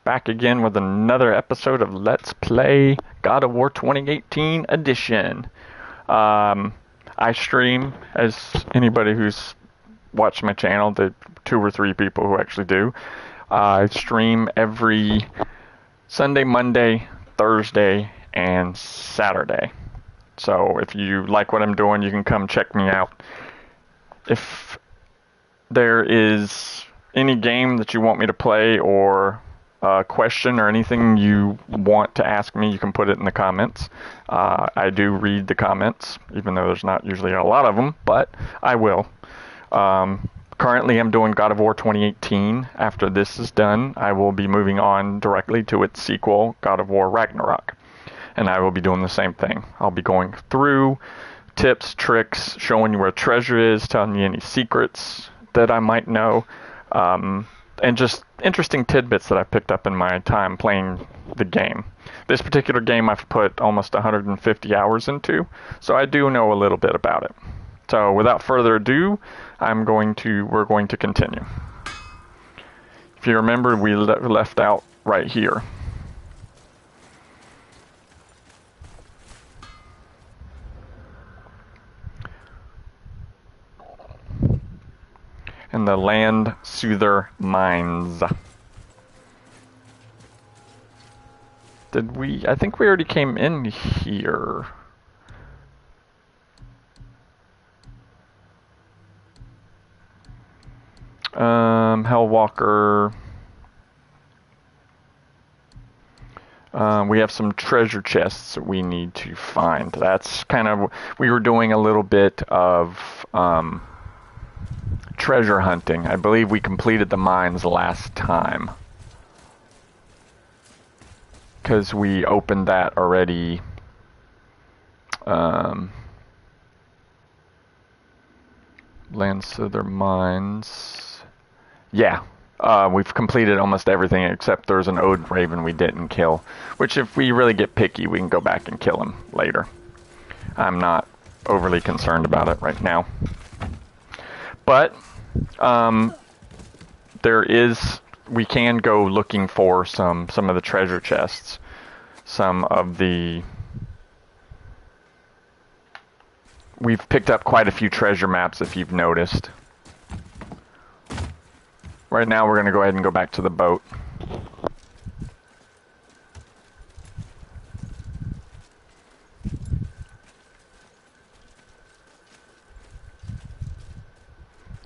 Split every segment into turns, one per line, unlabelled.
back again with another episode of Let's Play God of War 2018 Edition. I stream, as anybody who's watched my channel, the 2 or 3 people who actually do. I stream every Sunday, Monday, Thursday, and Saturday. So if you like what I'm doing, you can come check me out. If there is any game that you want me to play or a question or anything you want to ask me, you can put it in the comments. I do read the comments, even though there's not usually a lot of them, but I will. Currently, I'm doing God of War 2018. After this is done, I will be moving on directly to its sequel, God of War Ragnarok. And I will be doing the same thing. I'll be going through tips, tricks, showing you where treasure is, telling you any secrets that I might know, and just interesting tidbits that I picked up in my time playing the game. This particular game I've put almost 150 hours into, so I do know a little bit about it. So without further ado, we're going to continue. If you remember, we left out right here. In the Land Soother Mines. Did we? I think we already came in here. Hellwalker. We have some treasure chests that we need to find. That's kind of, we were doing a little bit of treasure hunting. I believe we completed the mines last time, because we opened that already. Landsouther Mines. Yeah. We've completed almost everything except there's an Ode Raven we didn't kill, which if we really get picky, we can go back and kill him later. I'm not overly concerned about it right now. But, we can go looking for some of the treasure chests. We've picked up quite a few treasure maps, if you've noticed. Right now, we're going to go ahead and go back to the boat.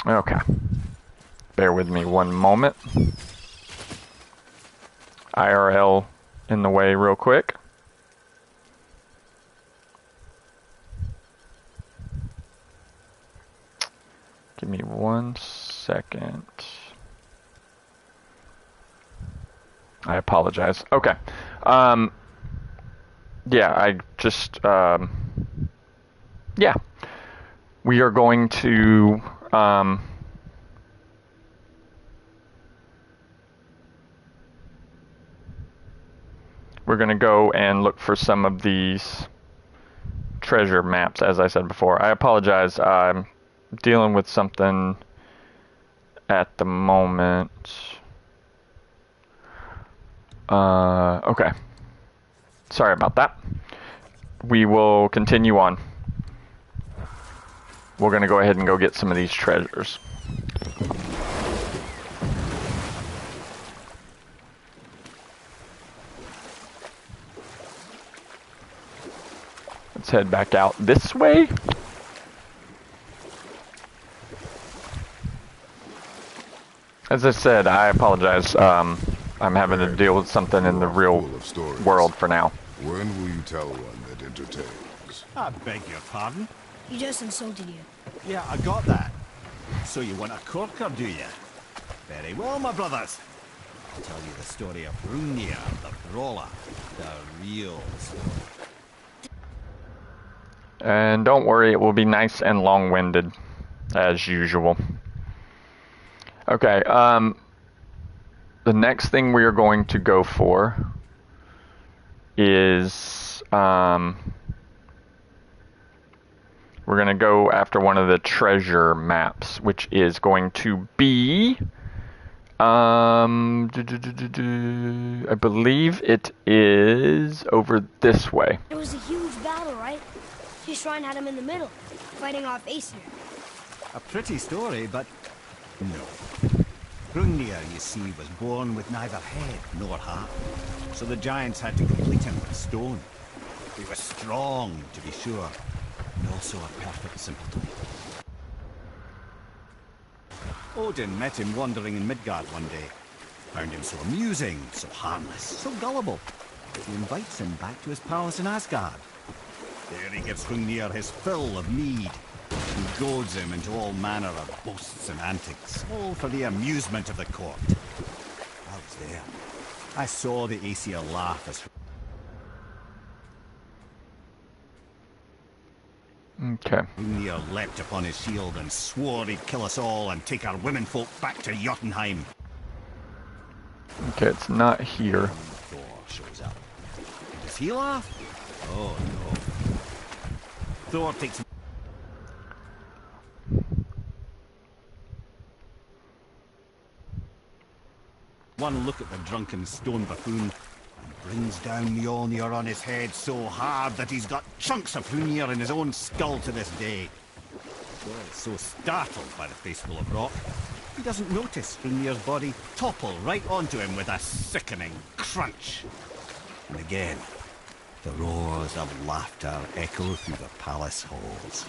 Okay. Bear with me one moment. IRL in the way real quick. Give me 1 second. I apologize. Okay. Yeah, I just, yeah. We are going to, we're going to go and look for some of these treasure maps, as I said before. I apologize. I'm dealing with something at the moment. Okay. Sorry about that. We will continue on. We're going to go ahead and go get some of these treasures. Let's head back out this way. As I said, I apologize. I'm having to deal with something in the real world for now.
When will you tell one that entertains?
I beg your pardon?
You just insulted you.
Yeah, I got that. So you want a corker, do you? Very well, my brothers. I'll tell you the story of Hrungnir, the brawler. The real story.
And don't worry, it will be nice and long-winded, as usual. Okay, the next thing we are going to go for is, we're going to go after one of the treasure maps, which is going to be I believe it is over this way.
It was a huge battle, right? His shrine had him in the middle, fighting off Aesir.
A pretty story, but no. Hrungnir, you see, was born with neither head nor heart, so the giants had to complete him with stone. He was strong, to be sure, and also a perfect simpleton. Odin met him wandering in Midgard one day. Found him so amusing, so harmless, so gullible. He invites him back to his palace in Asgard. There he gives Hrungnir his fill of mead, and goads him into all manner of boasts and antics, all for the amusement of the court. I was there. I saw the Aesir laugh as
Okay.
Hrungnir leapt upon his shield and swore he'd kill us all and take our womenfolk back to Jotunheim.
Okay, it's not here.
Thor shows up. Does he laugh? Oh no. Thor takes one look at the drunken stone buffoon and brings down Mjolnir on his head so hard that he's got chunks of Hrungnir in his own skull to this day. Thor is so startled by the face full of rock, he doesn't notice Hrungnir's body topple right onto him with a sickening crunch. And again, the roars of laughter echo through the palace halls.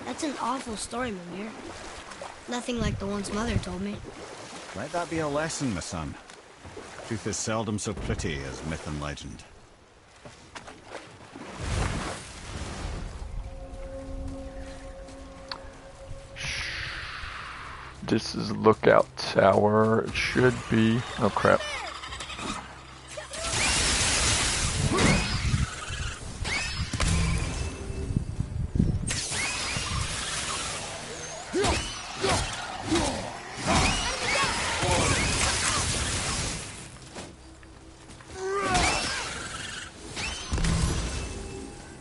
That's an awful story, Mimir. Nothing like the ones Mother told me.
Let that be a lesson, my son. Truth is seldom so pretty as myth and legend.
This is Lookout Tower. It should be. Oh crap.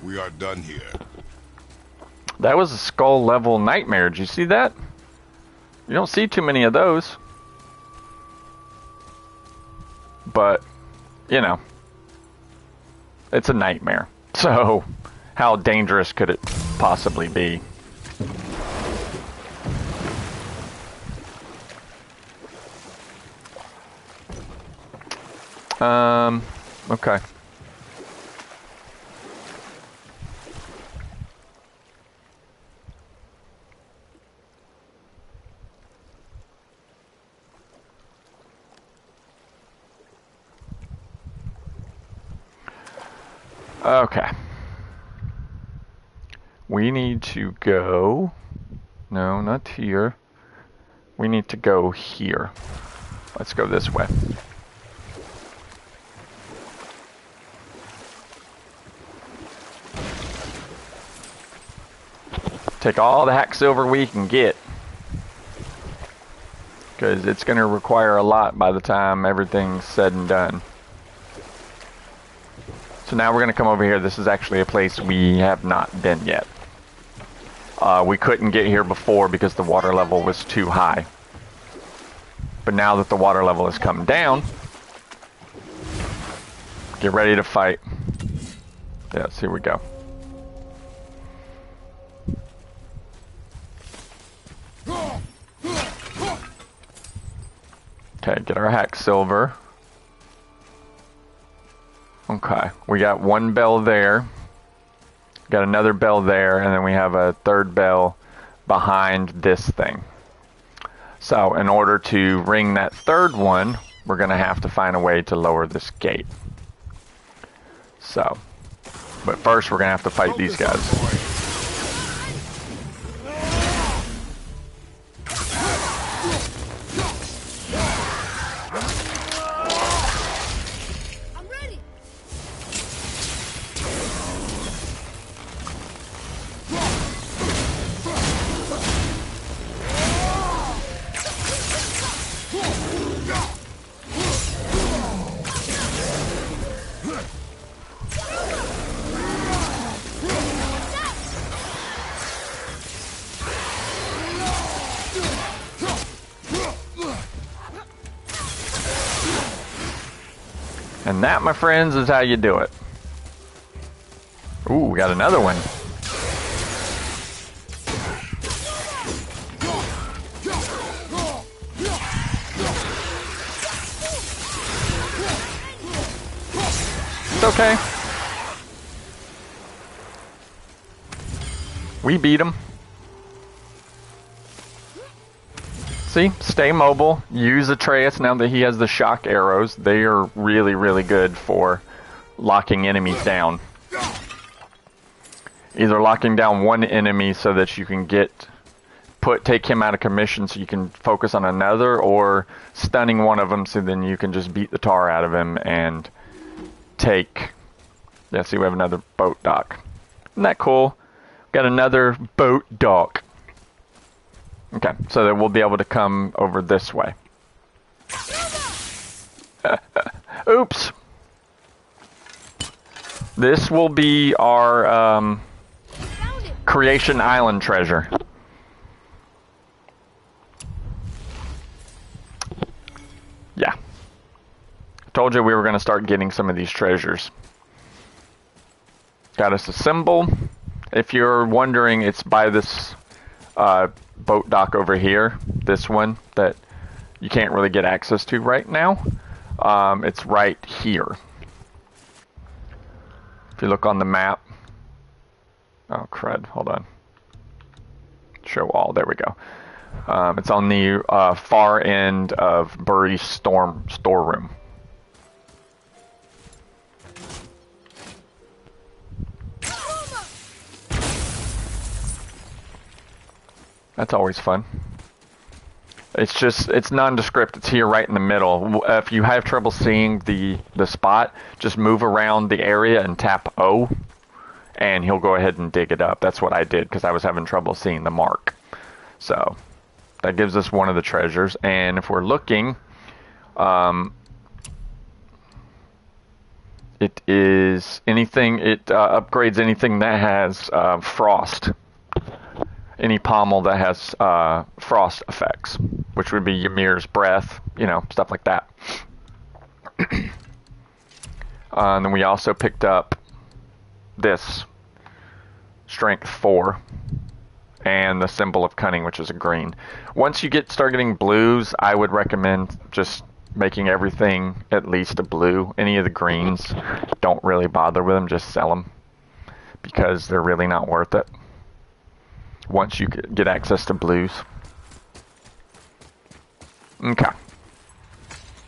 We are done here.
That was a skull level nightmare. Did you see that? You don't see too many of those. But, you know, it's a nightmare. So, how dangerous could it possibly be? Okay. Okay. We need to go... No, not here. We need to go here. Let's go this way. Take all the hack silver we can get. Because it's going to require a lot by the time everything's said and done. So now we're going to come over here. This is actually a place we have not been yet. We couldn't get here before because the water level was too high. But now that the water level has come down, get ready to fight. Yes, here we go. Okay, get our hack silver. Okay, we got one bell there. Got another bell there, and then we have a third bell behind this thing. So, in order to ring that third one, we're going to have to find a way to lower this gate. So, but first we're going to have to fight these guys. And that, my friends, is how you do it. Ooh, we got another one. It's okay. We beat him. See? Stay mobile. Use Atreus now that he has the shock arrows. They are really, really good for locking enemies down. Either locking down one enemy so that you can take him out of commission so you can focus on another, or stunning one of them so then you can just beat the tar out of him and take... Yeah, see, we have another boat dock. Isn't that cool? Got another boat dock. Okay, so that we'll be able to come over this way. Oops. This will be our Creation Island treasure. Yeah. Told you we were going to start getting some of these treasures. Got us a symbol. If you're wondering, it's by this boat dock over here. This one that you can't really get access to right now. It's right here. If you look on the map. Oh, crud. Hold on. Show all. There we go. It's on the far end of Burry's storeroom. That's always fun. It's nondescript. It's here right in the middle. If you have trouble seeing the spot, just move around the area and tap O, and he'll go ahead and dig it up. That's what I did because I was having trouble seeing the mark. So that gives us one of the treasures. And if we're looking, it is anything. It upgrades anything that has frost. Any pommel that has frost effects, which would be Ymir's breath, stuff like that. And then we also picked up this strength 4 and the symbol of cunning, which is a green. Once you start getting blues, I would recommend just making everything at least a blue. Any of the greens, don't really bother with them, just sell them because they're really not worth it once you get access to blues. Okay.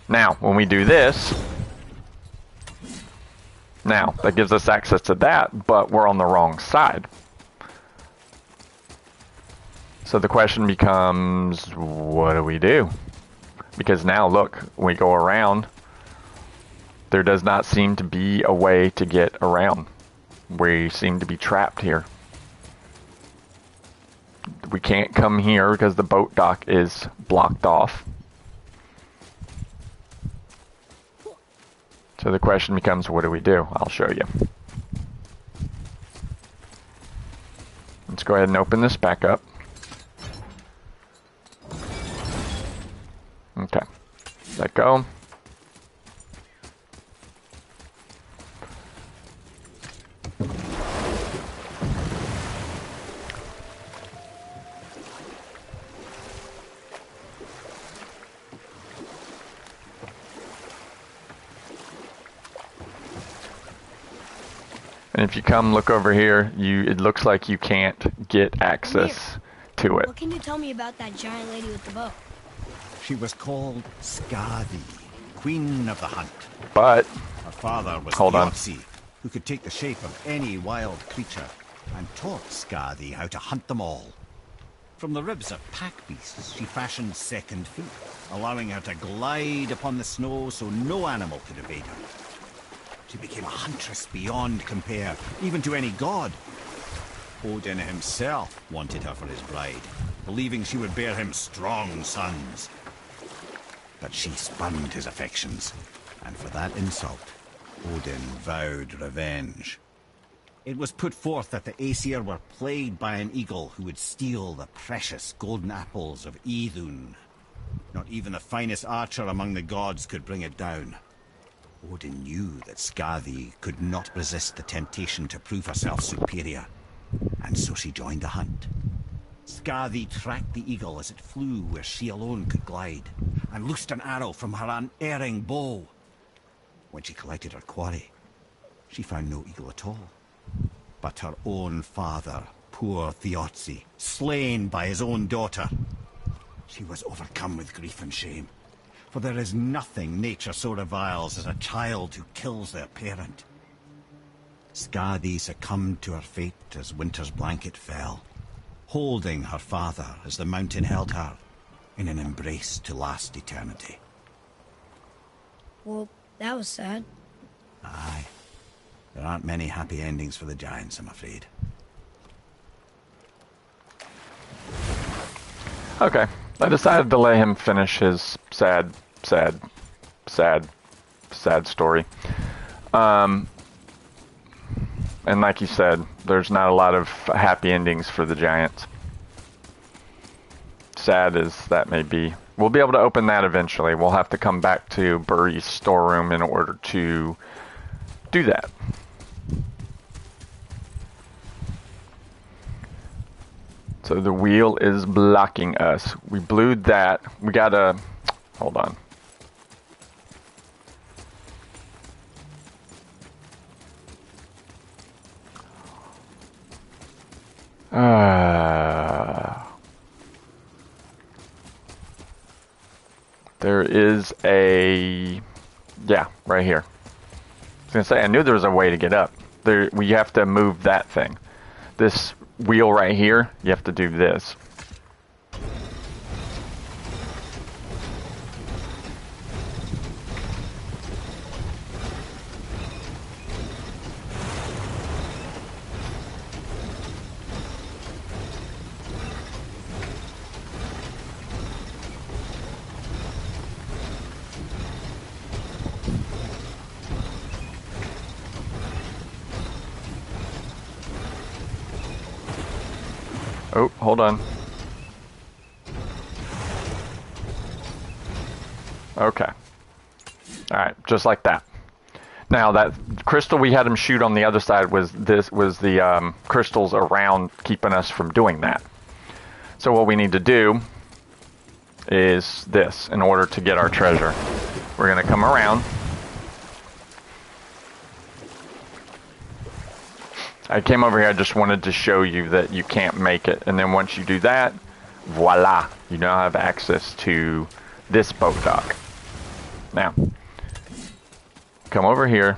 Now, when we do this, now, that gives us access to that, but we're on the wrong side. So the question becomes, what do we do? Because now, look, when we go around, there does not seem to be a way to get around. We seem to be trapped here. We can't come here because the boat dock is blocked off. So the question becomes, what do we do? I'll show you. Let's go ahead and open this back up. Okay. Let go. And if you come look over here, it looks like you can't get access to it.
What can you tell me about that giant lady with the bow?
She was called Skadi, Queen of the Hunt.
But
Her father was
hold on.
Thiazi, who could take the shape of any wild creature, and taught Skadi how to hunt them all. From the ribs of pack beasts, she fashioned second feet, allowing her to glide upon the snow so no animal could evade her. She became a huntress beyond compare, even to any god. Odin himself wanted her for his bride, believing she would bear him strong sons. But she spurned his affections, and for that insult, Odin vowed revenge. It was put forth that the Aesir were plagued by an eagle who would steal the precious golden apples of Idun. Not even the finest archer among the gods could bring it down. Odin knew that Skadi could not resist the temptation to prove herself superior, and so she joined the hunt. Skadi tracked the eagle as it flew where she alone could glide, and loosed an arrow from her unerring bow. When she collected her quarry, she found no eagle at all, but her own father, poor Thiotzi, slain by his own daughter. She was overcome with grief and shame, for there is nothing nature so reviles as a child who kills their parent. Skadi succumbed to her fate as winter's blanket fell, holding her father as the mountain held her in an embrace to last eternity.
Well, that was sad.
Aye. There aren't many happy endings for the giants, I'm afraid.
Okay. I decided to let him finish his sad story. And like you said, there's not a lot of happy endings for the giants. Sad as that may be. We'll be able to open that eventually. We'll have to come back to Buri's storeroom in order to do that. So the wheel is blocking us. We blew that. We gotta... Hold on. There is a... Yeah, right here. I was gonna say, I knew there was a way to get up. We have to move that thing. This wheel right here, you have to do this. Oh, hold on. Okay. Alright, just like that. Now that crystal we had him shoot on the other side was the crystals around keeping us from doing that. So what we need to do is this in order to get our treasure. We're gonna come around. I came over here, I just wanted to show you that you can't make it. And then once you do that, voila, you now have access to this boat dock. Now, come over here.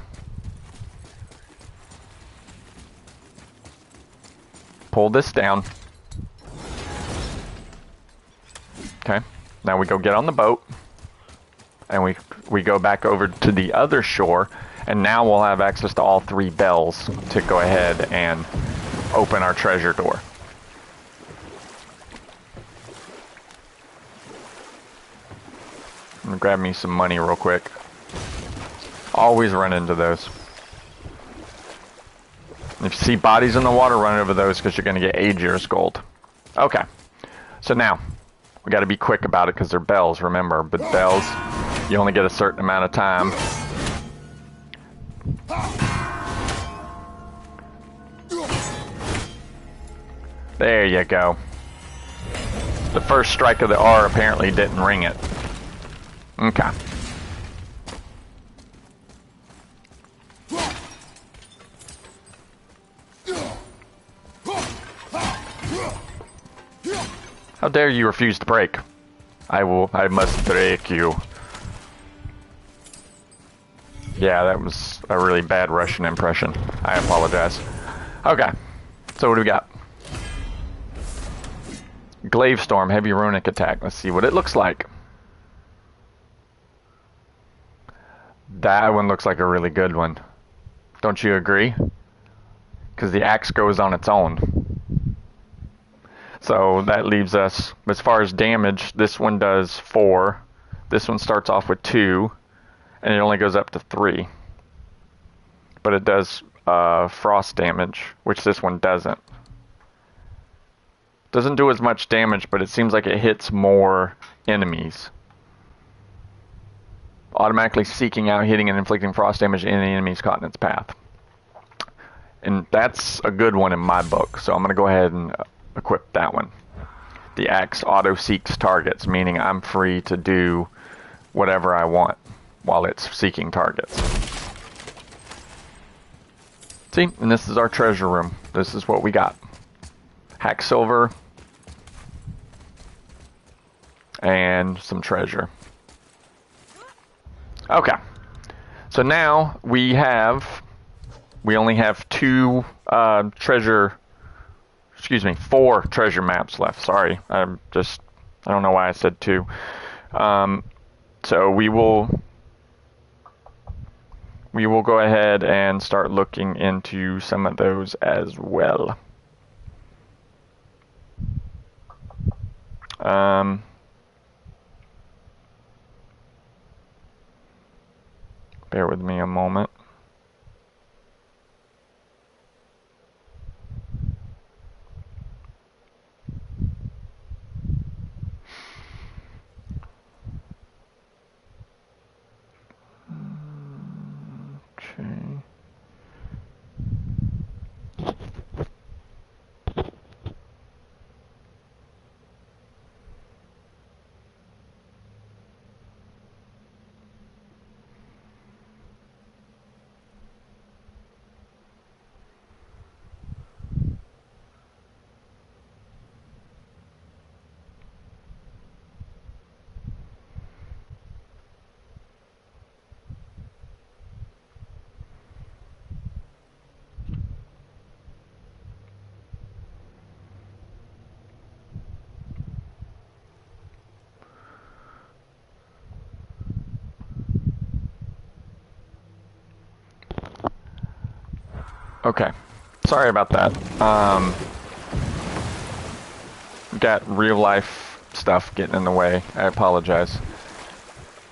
Pull this down. Okay, now we go get on the boat. And we go back over to the other shore. And now we'll have access to all 3 bells to go ahead and open our treasure door. I'm gonna grab me some money real quick. Always run into those. If you see bodies in the water, run over those because you're gonna get Aegir's gold. Okay, so now we gotta be quick about it because they're bells, remember. But bells, you only get a certain amount of time. There you go. The first strike of the R apparently didn't ring it. Okay. How dare you refuse to break? I must break you. Yeah, that was a really bad Russian impression. I apologize. Okay, so what do we got? Glaive Storm, heavy runic attack. Let's see what it looks like. That one looks like a really good one. Don't you agree? Because the axe goes on its own. So that leaves us, as far as damage, this one does 4. This one starts off with 2. And it only goes up to 3. But it does frost damage, which this one doesn't. Doesn't do as much damage, but it seems like it hits more enemies. automatically seeking out, hitting, and inflicting frost damage to any enemies caught in its path. And that's a good one in my book, so I'm going to go ahead and equip that one. The axe auto-seeks targets, meaning I'm free to do whatever I want while it's seeking targets. See, and this is our treasure room. This is what we got. Hack silver and some treasure. Okay, so now we only have four treasure maps left. Sorry, I don't know why I said two. So we will go ahead and start looking into some of those as well. Bear with me a moment. Okay. Okay, sorry about that. Got real life stuff getting in the way. I apologize.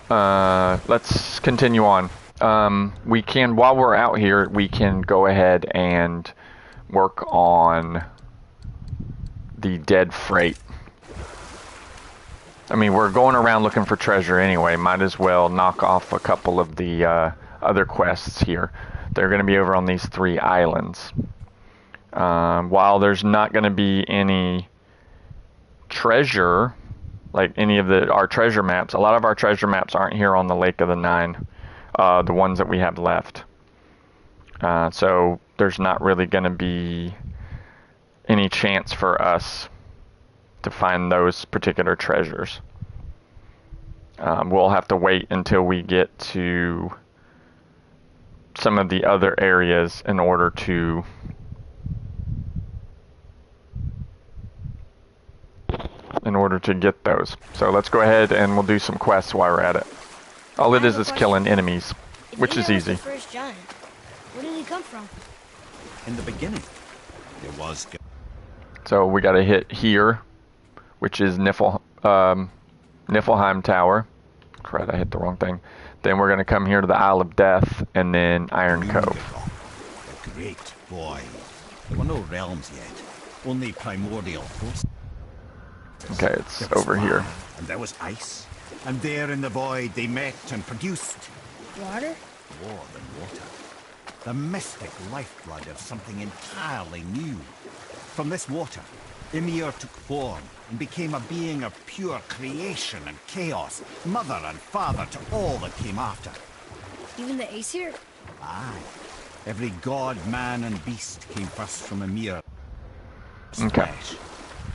Let's continue on. We can, while we're out here, we can go ahead and work on the dead freight. I mean, we're going around looking for treasure anyway. Might as well knock off a couple of the other quests here. They're going to be over on these 3 islands. While there's not going to be any treasure, like any of our treasure maps, a lot of our treasure maps aren't here on the Lake of the Nine, the ones that we have left. So there's not really going to be any chance for us to find those particular treasures. We'll have to wait until we get to some of the other areas in order to get those. So let's go ahead and we'll do some quests while we're at it. All it is killing enemies, which is easy.
The first giant. Where did he come from?
In the beginning, there was.
So we got to hit here, which is Niflheim Tower. Crap, I hit the wrong thing. Then we're going to come here to the Isle of Death, and then Iron Cove.
The great void. There were no realms yet, only primordial forces.
Okay, it's over here.
And there was ice. And there in the void they met and produced
Water?
more than water. The mystic lifeblood of something entirely new. From this water, Ymir took form and became a being of pure creation and chaos, mother and father to all that came after.
Even the Aesir?
Aye. Every god, man, and beast came first from Ymir.
Okay.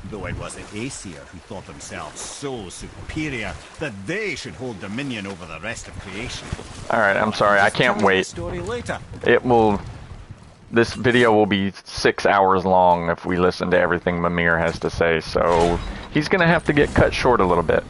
Though it was the Aesir who thought themselves so superior that they should hold dominion over the rest of creation.
Alright, I'm sorry, I can't wait.
Story later.
This video will be 6 hours long if we listen to everything Mimir has to say, so he's gonna have to get cut short a little bit.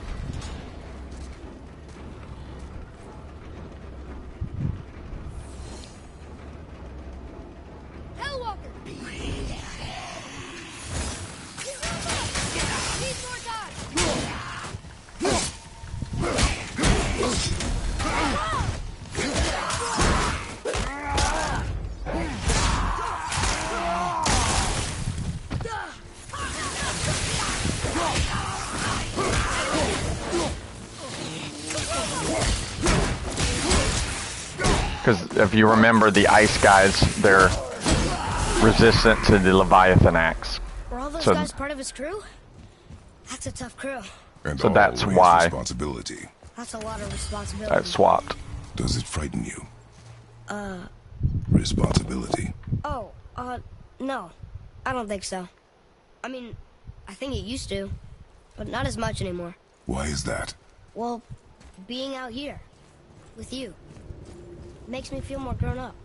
Because if you remember, the ice guys, they're resistant to the Leviathan axe.
Were all those
So-
guys part of his crew? That's a tough crew.
And
So that's
always
why.
responsibility.
That's a lot of responsibility.
That swapped.
Does it frighten you? Responsibility.
Oh, no. I don't think so. I mean, I think it used to, but not as much anymore.
Why is that?
Well, being out here, with you, makes me feel more grown up.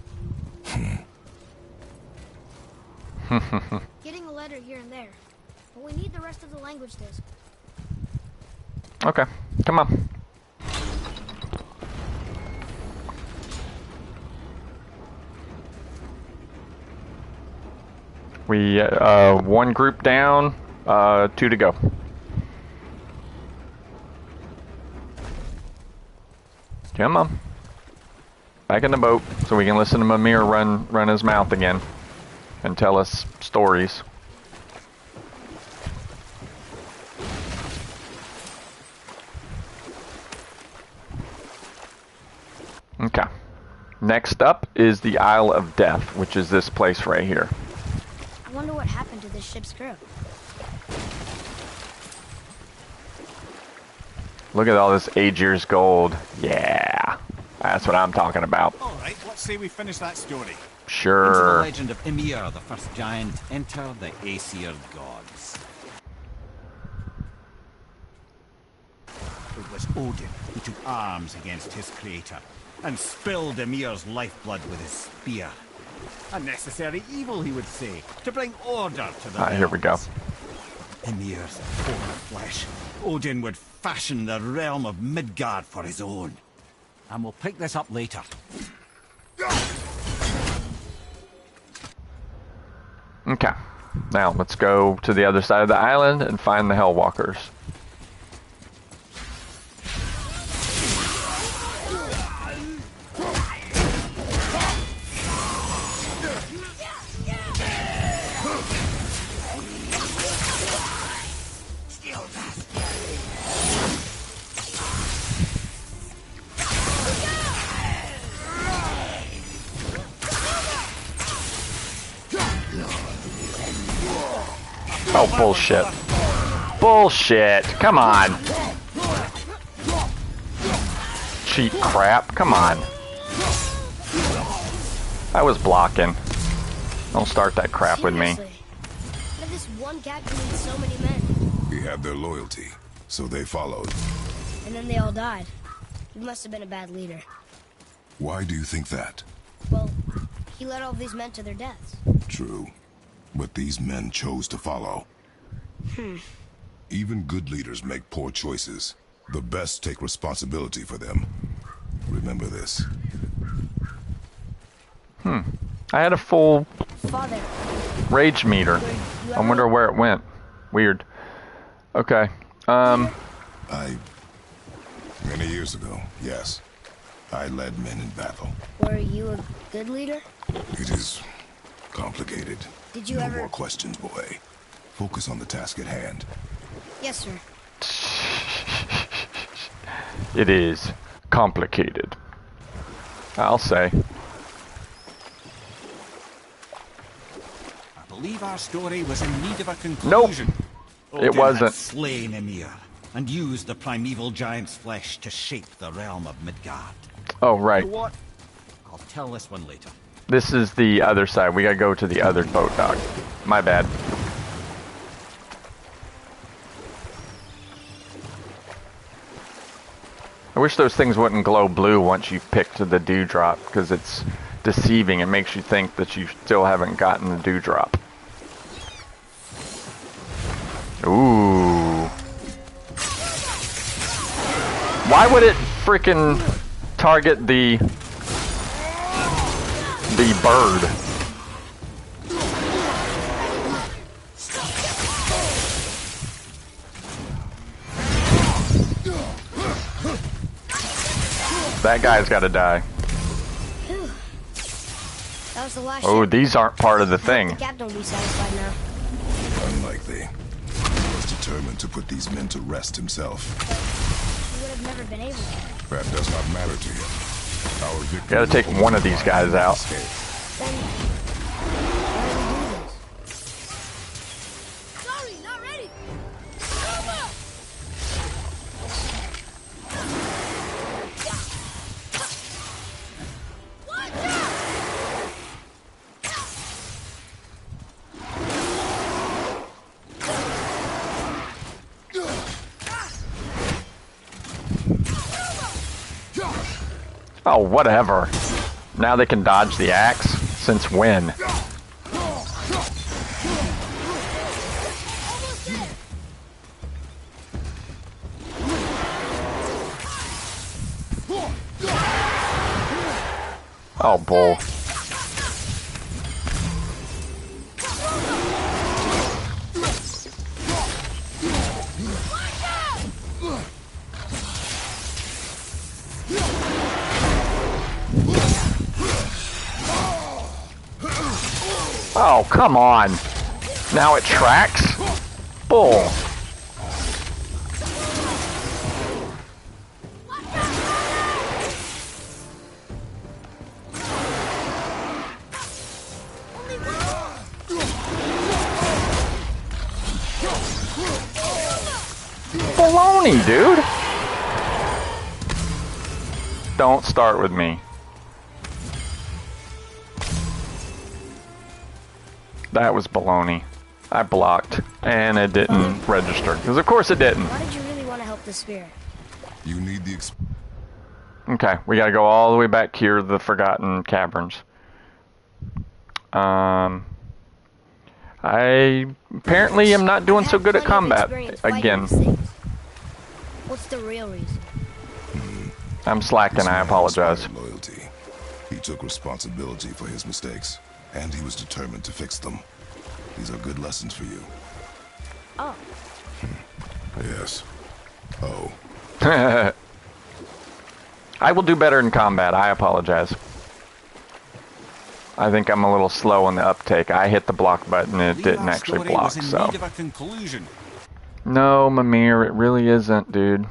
Getting a letter here and there, but we need the rest of the language disc.
Okay, come on. We, one group down, 2 to go. Come on. Back in the boat so we can listen to Mimir run his mouth again and tell us stories. Okay. Next up is the Isle of Death, which is this place right here.
I wonder what happened to this ship's crew.
Look at all this Aegir's gold. Yeah. That's what I'm talking about.
All right, let's say we finish that story. Into the
Sure.
legend of Ymir, the first giant, enter the Aesir gods. It was Odin who took arms against his creator and spilled Ymir's lifeblood with his spear. A necessary evil, he would say, to bring order to the
Here we go.
realms. Ymir's poor flesh, Odin would fashion the realm of Midgard for his own. And we'll pick this up later.
Okay. Now, let's go to the other side of the island and find the Hellwalkers. Oh, bullshit. Bullshit. Come on. Cheap crap. Come on. I was blocking. Don't start that crap with me.
Seriously. How did this one captain lead so many men?
He had their loyalty, so they followed.
And then they all died. He must have been a bad leader.
Why do you think that?
Well, he led all these men to their deaths.
True. But these men chose to follow. Even good leaders make poor choices. The best take responsibility for them. Remember this.
I had a full
Father,
rage meter.
you
I wonder where it went. Weird. Okay.
Many years ago, yes. I led men in battle.
were you a good leader?
It is complicated.
Did you
no
ever...
more questions, boy. Focus on the task at hand.
Yes, sir.
It is complicated. I'll say.
I believe our story was in need of a conclusion.
It
Odin
wasn't.
had slain Ymir and used the primeval giant's flesh to shape the realm of Midgard.
Oh, right.
You know what? I'll tell this one later.
This is the other side. We gotta go to the other boat dock. My bad. I wish those things wouldn't glow blue once you've picked the dewdrop, because it's deceiving. It makes you think that you still haven't gotten the dewdrop. Ooh. Why would it freaking target the bird? That guy's got to die.
Whew. That was the last
Oh,
ship.
these aren't part of the
The
thing.
captain will be satisfied now.
Unlikely. He was determined to put these men to rest himself.
He would have never been able to.
That does not matter to you. Our victory
Gotta take
will
one of these guys out.
escape.
Then why do we do this?
Sorry, not ready. Watch out!
Oh, whatever. Now they can dodge the axe? Since when?
Almost there.
Oh, bull. Oh, come on. Now it tracks? Bull. Baloney, dude. Don't start with me. That was baloney. I blocked, and it didn't register. Because of course it didn't.
Why did you really want to help the spirit?
You need the
Okay, we gotta go all the way back here to the Forgotten Caverns. I apparently am not doing so good at combat again.
What's the real reason?
I'm slacking, I apologize.
Loyalty. He took responsibility for his mistakes, and he was determined to fix them. These are good lessons for you.
Oh,
Yes. Oh.
I will do better in combat, I apologize. I think I'm a little slow on the uptake. I hit the block button and it didn't
Levi's
actually
story
block,
was in
so.
need of a conclusion.
No, Mimir, it really isn't, dude.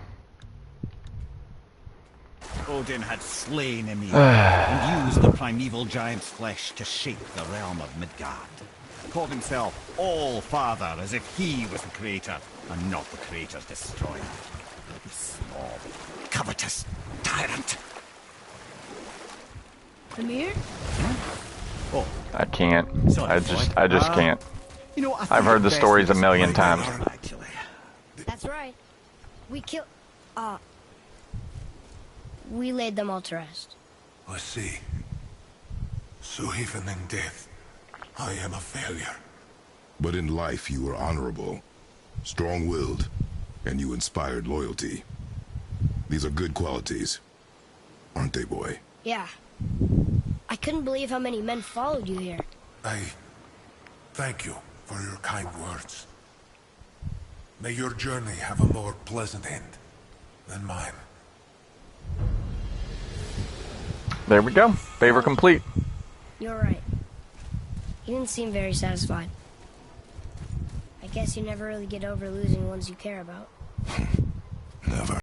Odin had slain Ymir and used the primeval giant's flesh to shape the realm of Midgard. Called himself All-Father as if he was the creator and not the creator's destroyer. The small, covetous tyrant.
Amir?
Oh,
I can't.
sorry,
I
boy.
just can't.
You know, I
I've
think
heard the
best
stories a
is
million
to
times.
actually.
that's right. We killed. We laid them all to rest.
I see. So even in death, I am a failure.
But in life, you were honorable, strong-willed, and you inspired loyalty. These are good qualities, aren't they, boy?
Yeah. I couldn't believe how many men followed you here.
I thank you for your kind words. May your journey have a more pleasant end than mine.
There we go. Favor complete.
You're right. You didn't seem very satisfied. I guess you never really get over losing ones you care about.
Never.